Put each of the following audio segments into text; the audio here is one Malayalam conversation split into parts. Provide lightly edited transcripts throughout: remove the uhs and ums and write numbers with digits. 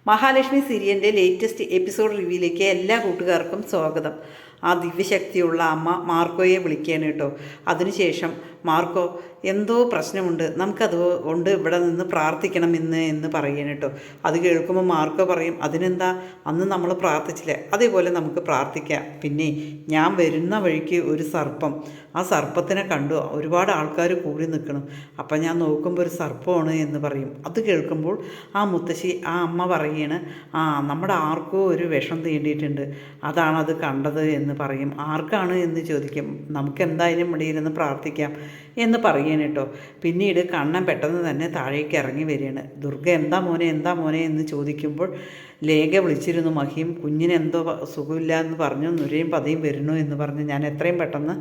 മഹാലക്ഷ്മി സീരിയലിൻ്റെ ലേറ്റസ്റ്റ് എപ്പിസോഡ് റിവ്യൂയിലേക്ക് എല്ലാ കൂട്ടുകാർക്കും സ്വാഗതം. ആ ദിവ്യശക്തിയുള്ള അമ്മ മാർക്കോയെ വിളിക്കുകയാണ് കേട്ടോ. അതിനുശേഷം മാർക്കോ എന്തോ പ്രശ്നമുണ്ട്, നമുക്കത് കൊണ്ട് ഇവിടെ നിന്ന് പ്രാർത്ഥിക്കണം എന്ന് പറയുകയാണ് കേട്ടോ. അത് കേൾക്കുമ്പോൾ മാർക്കോ പറയും, അതിനെന്താ, അന്ന് നമ്മൾ പ്രാർത്ഥിച്ചില്ലേ, അതേപോലെ നമുക്ക് പ്രാർത്ഥിക്കാം. പിന്നെ ഞാൻ വരുന്ന വഴിക്ക് ഒരു സർപ്പം, ആ സർപ്പത്തിനെ കണ്ടു, ഒരുപാട് ആൾക്കാർ കൂടി നിൽക്കണം, അപ്പം ഞാൻ നോക്കുമ്പോൾ ഒരു സർപ്പമാണ് എന്ന് പറയും. അത് കേൾക്കുമ്പോൾ ആ മുത്തശ്ശി, ആ അമ്മ പറയുകയാണ്, നമ്മുടെ ആർക്കോ ഒരു വിഷം തീണ്ടിയിട്ടുണ്ട്, അതാണത് കണ്ടത് എന്ന് പറയും. ആർക്കാണ് എന്ന് ചോദിക്കും. നമുക്ക് എന്തായാലും ഇവിടെ ഇരുന്ന് പ്രാർത്ഥിക്കാം എന്ന് പറയുകയാണ് കേട്ടോ. പിന്നീട് കണ്ണൻ പെട്ടെന്ന് തന്നെ താഴേക്ക് ഇറങ്ങി വരികയാണ്. ദുർഗ എന്താ മോനെ എന്ന് ചോദിക്കുമ്പോൾ ലേഖ വിളിച്ചിരുന്നു, മഹിയും കുഞ്ഞിന് എന്തോ സുഖമില്ല എന്ന് പറഞ്ഞു, നുരയും പതയും വരുന്നു എന്ന് പറഞ്ഞ് ഞാൻ എത്രയും പെട്ടെന്ന്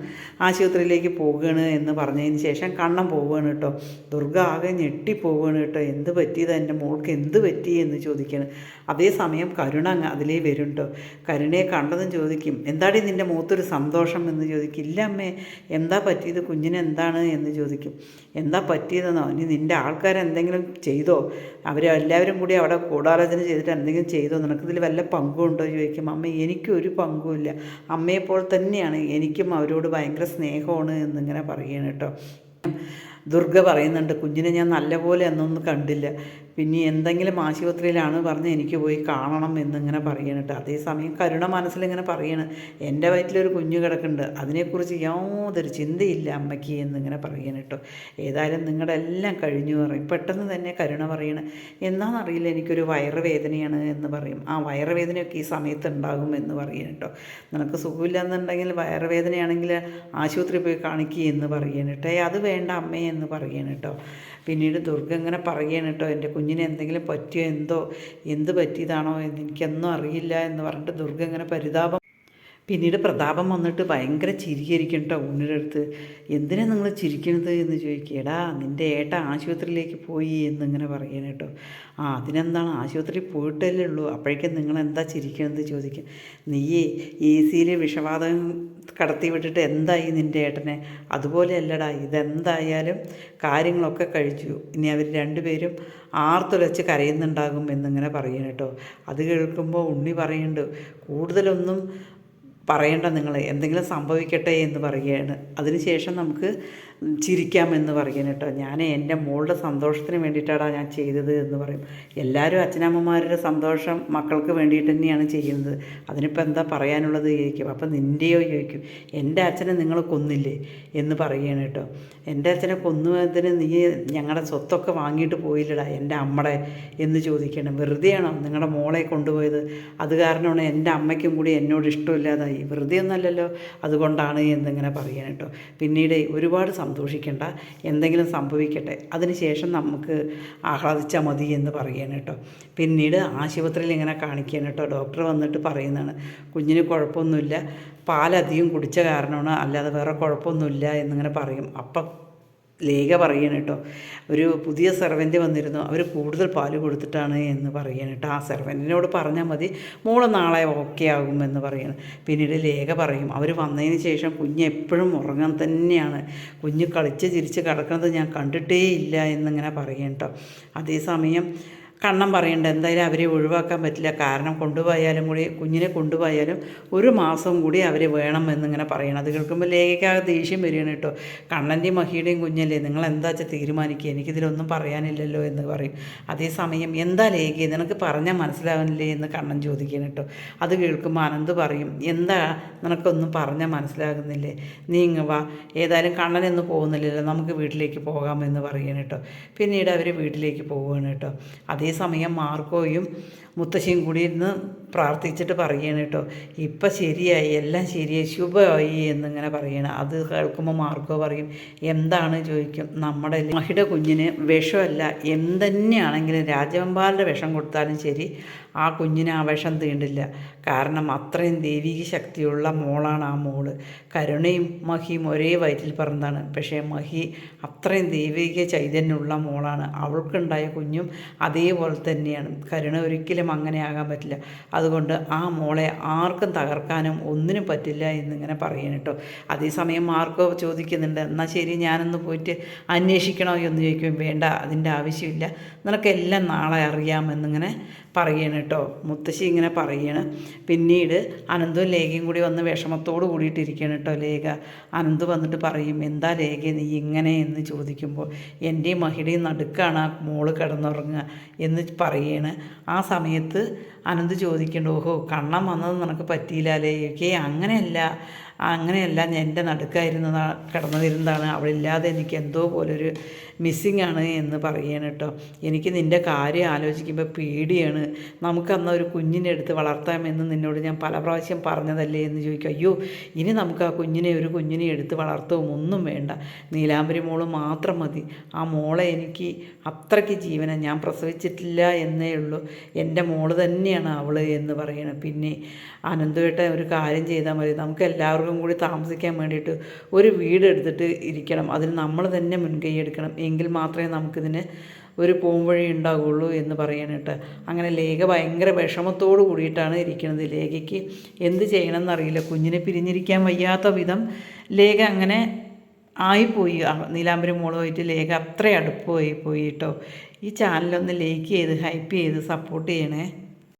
ആശുപത്രിയിലേക്ക് പോവുകയാണ് എന്ന് പറഞ്ഞതിന് ശേഷം കണ്ണൻ പോവുകയാണ് കേട്ടോ. ദുർഗ ആകെ ഞെട്ടിപ്പോവുകയാണ് കേട്ടോ. എന്ത് പറ്റിയത്, എൻ്റെ മോൾക്ക് എന്ത് പറ്റി എന്ന് ചോദിക്കുകയാണ്. അതേസമയം കരുണ അതിലേ വരും കേട്ടോ. കരുണയെ കണ്ടതും ചോദിക്കും, എന്താടി നിൻ്റെ മുഖത്തൊരു സന്തോഷം എന്ന് ചോദിക്കും. ഇല്ല അമ്മേ, എന്താ പറ്റിയത്, കുഞ്ഞിന് എന്താണ് എന്ന് ചോദിക്കും. എന്താ പറ്റിയതെന്നോ, ഇനി നിൻ്റെ ആൾക്കാരെന്തെങ്കിലും ചെയ്തോ, അവരെല്ലാവരും കൂടി അവിടെ ഗൂഢാലോചന ചെയ്തിട്ട് എന്തെങ്കിലും ചെയ്തോ, നിനക്കിതിൽ വല്ല പങ്കുണ്ടോ ചോദിക്കും. അമ്മ എനിക്കൊരു പങ്കുമില്ല, അമ്മയെപ്പോൾ തന്നെയാണ്, എനിക്കും അവരോട് ഭയങ്കര സ്നേഹമാണ് എന്നിങ്ങനെ പറയുകയാണ് കേട്ടോ. ദുർഗ പറയുന്നുണ്ട്, കുഞ്ഞിനെ ഞാൻ നല്ലപോലെ അന്നൊന്നും കണ്ടില്ല, പിന്നെ എന്തെങ്കിലും ആശുപത്രിയിലാണ് പറഞ്ഞ് എനിക്ക് പോയി കാണണം എന്നിങ്ങനെ പറയണം കേട്ടോ. അതേസമയം കരുണ മനസ്സിലിങ്ങനെ പറയണം, എൻ്റെ വയറ്റിലൊരു കുഞ്ഞ് കിടക്കുന്നുണ്ട്, അതിനെക്കുറിച്ച് യാതൊരു ചിന്തയില്ല അമ്മയ്ക്ക് എന്നിങ്ങനെ പറയണം കേട്ടോ. ഏതായാലും നിങ്ങളുടെ എല്ലാം കഴിഞ്ഞു പറയും. പെട്ടെന്ന് തന്നെ കരുണ പറയണം, എന്താണെന്നറിയില്ല, എനിക്കൊരു വയറുവേദനയാണ് എന്ന് പറയും. ആ വയറുവേദനയൊക്കെ ഈ സമയത്ത് ഉണ്ടാകും എന്ന് പറയണം കേട്ടോ. നിനക്ക് സുഖമില്ലെന്നുണ്ടെങ്കിൽ വയറുവേദനയാണെങ്കിൽ ആശുപത്രിയിൽ പോയി കാണിക്കുക എന്ന് പറയണം കേട്ടോ. അത് വേണ്ട അമ്മേ എന്ന് പറയണം കേട്ടോ. പിന്നീട് ദുർഗ ഇങ്ങനെ പറയുകയാണ് കേട്ടോ, എൻ്റെ കുഞ്ഞിന് എന്തെങ്കിലും പറ്റിയോ എന്തോ, എന്ത് പറ്റിയതാണോ എന്ന് എനിക്കൊന്നും അറിയില്ല എന്ന് പറഞ്ഞിട്ട് ദുർഗ ഇങ്ങനെ പരിതാപം. പിന്നീട് പ്രതാപം വന്നിട്ട് ഭയങ്കര ചിരിയായിരിക്കും കേട്ടോ ഉണ്ണിയുടെ അടുത്ത്. എന്തിനാണ് നിങ്ങൾ ചിരിക്കണത് എന്ന് ചോദിക്കുക. എടാ നിൻ്റെ ഏട്ട ആശുപത്രിയിലേക്ക് പോയി എന്നിങ്ങനെ പറയണം കേട്ടോ. അതിനെന്താണ്, ആശുപത്രിയിൽ പോയിട്ടല്ലേ ഉള്ളൂ, അപ്പോഴേക്കും നിങ്ങളെന്താ ചിരിക്കണമെന്ന് ചോദിക്കും. നീയേ AC വിഷവാതകം കടത്തി വിട്ടിട്ട് എന്തായി നിൻ്റെ ഏട്ടനെ, അതുപോലെ അല്ലടാ, ഇതെന്തായാലും കാര്യങ്ങളൊക്കെ കഴിച്ചു, ഇനി അവർ രണ്ടുപേരും ആർത്തുലച്ച് കരയുന്നുണ്ടാകും എന്നിങ്ങനെ പറയണം കേട്ടോ. അത് കേൾക്കുമ്പോൾ ഉണ്ണി പറയുന്നുണ്ട്, കൂടുതലൊന്നും പറയണ്ട, നിങ്ങൾ എന്തെങ്കിലും സംഭവിക്കട്ടെ എന്ന് പറയുകയാണ്. അതിനുശേഷം നമുക്ക് ചിരിക്കാമെന്ന് പറയുന്നത് കേട്ടോ. ഞാൻ എൻ്റെ മോളുടെ സന്തോഷത്തിന് വേണ്ടിയിട്ടാണ് ഞാൻ ചെയ്തത് എന്ന് പറയും. എല്ലാവരും അച്ഛനമ്മമാരുടെ സന്തോഷം മക്കൾക്ക് വേണ്ടിയിട്ട് തന്നെയാണ് ചെയ്യുന്നത്, അതിനിപ്പോൾ എന്താ പറയാനുള്ളത് ചോദിക്കും. അപ്പം നിൻ്റെയോ ചോദിക്കും. എൻ്റെ അച്ഛനെ നിങ്ങൾ കൊന്നില്ലേ എന്ന് പറയുകയാണ് കേട്ടോ. എൻ്റെ അച്ഛനെ കൊന്നുവതിന് നീ ഞങ്ങളുടെ സ്വത്തൊക്കെ വാങ്ങിയിട്ട് പോയില്ലടാ എൻ്റെ അമ്മയുടെ എന്ന് ചോദിക്കണം. വെറുതെയാണോ നിങ്ങളുടെ മോളെ കൊണ്ടുപോയത്, അത് കാരണമാണ് എൻ്റെ അമ്മയ്ക്കും കൂടി എന്നോട് ഇഷ്ടമില്ലാതായി, വെറുതെ ഒന്നല്ലല്ലോ, അതുകൊണ്ടാണ് എന്നിങ്ങനെ പറയാൻ കേട്ടോ. പിന്നീട് ഒരുപാട് സന്തോഷിക്കേണ്ട, എന്തെങ്കിലും സംഭവിക്കട്ടെ, അതിനുശേഷം നമുക്ക് ആഹ്ലാദിച്ചാൽ മതി എന്ന് പറയുകയാണ് കേട്ടോ. പിന്നീട് ആശുപത്രിയിൽ ഇങ്ങനെ കാണിക്കുകയാണ് കേട്ടോ. ഡോക്ടർ വന്നിട്ട് പറയുന്നതാണ്, കുഞ്ഞിന് കുഴപ്പമൊന്നുമില്ല, പാലധികം കുടിച്ച കാരണമാണ്, അല്ലാതെ വേറെ കുഴപ്പമൊന്നുമില്ല എന്നിങ്ങനെ പറയും. അപ്പം ലേഖ പറയണം കേട്ടോ, ഒരു പുതിയ സെർവൻ്റ് വന്നിരുന്നു, അവർ കൂടുതൽ പാല് കൊടുത്തിട്ടാണ് എന്ന് പറയണം കേട്ടോ. ആ സെർവൻറ്റിനോട് പറഞ്ഞാൽ മതി, മോള് നാളെ ഓക്കെ ആകുമെന്ന് പറയണം. പിന്നീട് ലേഖ പറയും, അവർ വന്നതിന് ശേഷം കുഞ്ഞ് എപ്പോഴും ഉറങ്ങാൻ തന്നെയാണ്, കുഞ്ഞ് കളിച്ച് ചിരിച്ച് കിടക്കുന്നത് ഞാൻ കണ്ടിട്ടേ ഇല്ല എന്നിങ്ങനെ പറയണം കേട്ടോ. അതേസമയം കണ്ണൻ പറയണ്ട, എന്തായാലും അവരെ ഒഴിവാക്കാൻ പറ്റില്ല, കാരണം കൊണ്ടുപോയാലും കൂടി, കുഞ്ഞിനെ കൊണ്ടുപോയാലും ഒരു മാസം കൂടി അവർ വേണം എന്നിങ്ങനെ പറയണം. അത് കേൾക്കുമ്പോൾ ലേഖയ്ക്കാകെ ദേഷ്യം വരികയാണ് കേട്ടോ. കണ്ണൻ്റെയും മഹിയുടെയും കുഞ്ഞല്ലേ, നിങ്ങൾ എന്താ വെച്ചാൽ തീരുമാനിക്കുക, എനിക്കിതിലൊന്നും പറയാനില്ലല്ലോ എന്ന് പറയും. അതേസമയം എന്താ ലേഖ, നിനക്ക് പറഞ്ഞാൽ മനസ്സിലാവുന്നില്ലേ എന്ന് കണ്ണൻ ചോദിക്കണം കേട്ടോ. അത് കേൾക്കുമ്പോൾ അനന്ത് പറയും, എന്താ നിനക്കൊന്നും പറഞ്ഞാൽ മനസ്സിലാകുന്നില്ലേ, നീ ഇങ്ങ് വാ, ഏതായാലും കണ്ണനൊന്നും പോകുന്നില്ലല്ലോ, നമുക്ക് വീട്ടിലേക്ക് പോകാമെന്ന് പറയണം കേട്ടോ. പിന്നീട് അവർ വീട്ടിലേക്ക് പോവുകയാണ് കേട്ടോ. അതേസമയം മാർക്കോയും മുത്തശ്ശിയും കൂടി ഇരുന്ന് പ്രാർത്ഥിച്ചിട്ട് പറയുകയാണ് കേട്ടോ, ഇപ്പം ശരിയായി, എല്ലാം ശരിയായി, ശുഭമായി എന്നിങ്ങനെ പറയണം. അത് കേൾക്കുമ്പോൾ മാർക്കോ പറയും, എന്താണ് ചോദിക്കും. നമ്മുടെ മഹിയുടെ കുഞ്ഞിന് വിഷമല്ല, എന്തുതന്നെയാണെങ്കിലും രാജവെമ്പാലിൻ്റെ വിഷം കൊടുത്താലും ശരി, ആ കുഞ്ഞിന് ആ വിഷം തീണ്ടില്ല, കാരണം അത്രയും ദൈവിക ശക്തിയുള്ള മോളാണ് ആ മോള്. കരുണയും മഹിയും ഒരേ വയറ്റിൽ പിറന്നതാണ്, പക്ഷേ മഹി അത്രയും ദൈവിക ചൈതന്യമുള്ള മോളാണ്, അവൾക്കുണ്ടായ കുഞ്ഞും അതേപോലെ തന്നെയാണ്. കരുണ ഒരിക്കലും അങ്ങനെ ആകാൻ പറ്റില്ല, അതുകൊണ്ട് ആ മോളെ ആർക്കും തകർക്കാനും ഒന്നിനും പറ്റില്ല എന്നിങ്ങനെ പറയണം കേട്ടോ. അതേസമയം മാർക്കോ ചോദിക്കുന്നുണ്ട്, എന്നാൽ ശരി ഞാനൊന്ന് പോയിട്ട് അന്വേഷിക്കണോ എന്ന് ചോദിക്കും. വേണ്ട, അതിൻ്റെ ആവശ്യമില്ല, നിനക്കെല്ലാം നാളെ അറിയാമെന്നിങ്ങനെ പറയണം കേട്ടോ. മുത്തശ്ശി ഇങ്ങനെ പറയണം. പിന്നീട് അനന്തവും ലേഖയും കൂടി വന്ന് വിഷമത്തോട് കൂടിയിട്ടിരിക്കണം കേട്ടോ. ലേഖ അനന്ത് വന്നിട്ട് പറയും, എന്താ ലേഖ നീ ഇങ്ങനെ എന്ന് ചോദിക്കുമ്പോൾ, എൻ്റെയും മഹിയുടെയും നടുക്കാണ് ആ മോള് കിടന്നുറങ്ങുക എന്ന് പറയണ്. ആ സമയത്ത് അനന്ത് ചോദിക്കേണ്ട, ഓഹോ കണ്ണം വന്നത് നിനക്ക് പറ്റിയില്ല ലേഖ, അങ്ങനെയല്ല എൻ്റെ നടുക്കായിരുന്നതാ കിടന്നിരുന്നതാണ്, അവളില്ലാതെ എനിക്ക് എന്തോ പോലൊരു മിസ്സിങ് ആണ് എന്ന് പറയണം കേട്ടോ. എനിക്ക് നിൻ്റെ കാര്യം ആലോചിക്കുമ്പോൾ പേടിയാണ്. നമുക്കന്ന് ഒരു കുഞ്ഞിനെ എടുത്ത് വളർത്താമെന്ന് നിന്നോട് ഞാൻ പല പ്രാവശ്യം പറഞ്ഞതല്ലേ എന്ന് ചോദിക്കും. അയ്യോ ഇനി നമുക്ക് ആ ഒരു കുഞ്ഞിനെ എടുത്ത് വളർത്തവും ഒന്നും വേണ്ട, നീലാംബരി മോള് മാത്രം മതി. ആ മോളെ എനിക്ക് അത്രയ്ക്ക് ജീവന, ഞാൻ പ്രസവിച്ചിട്ടില്ല എന്നേ ഉള്ളൂ, എൻ്റെ മോള് തന്നെയാണ് അവൾ എന്ന് പറയണം. പിന്നെ അനന്തുവേട്ട ഒരു കാര്യം ചെയ്താൽ മതി, നമുക്ക് എല്ലാവർക്കും കൂടി താമസിക്കാൻ വേണ്ടിയിട്ട് ഒരു വീട് എടുത്തിട്ട് ഇരിക്കണം, അതിന് നമ്മൾ തന്നെ മുൻകൈ എടുക്കണം, എങ്കിൽ മാത്രമേ നമുക്കിതിന് ഒരു പോംവഴി ഉണ്ടാവുകയുള്ളൂ എന്ന് പറയാനായിട്ട്. അങ്ങനെ ലേഖ ഭയങ്കര വിഷമത്തോട് കൂടിയിട്ടാണ് ഇരിക്കുന്നത്. ലേഖയ്ക്ക് എന്ത് ചെയ്യണമെന്നറിയില്ല, കുഞ്ഞിനെ പിരിഞ്ഞിരിക്കാൻ വയ്യാത്ത വിധം ലേഖ അങ്ങനെ ആയിപ്പോയി. നീലാംബരി മോളുമായിട്ട് ലേഖ അത്ര അടുപ്പമായി പോയി കേട്ടോ. ഈ ചാനലൊന്ന് ലൈക്ക് ചെയ്ത് ഹൈപ്പ് ചെയ്ത് സപ്പോർട്ട് ചെയ്യണേ.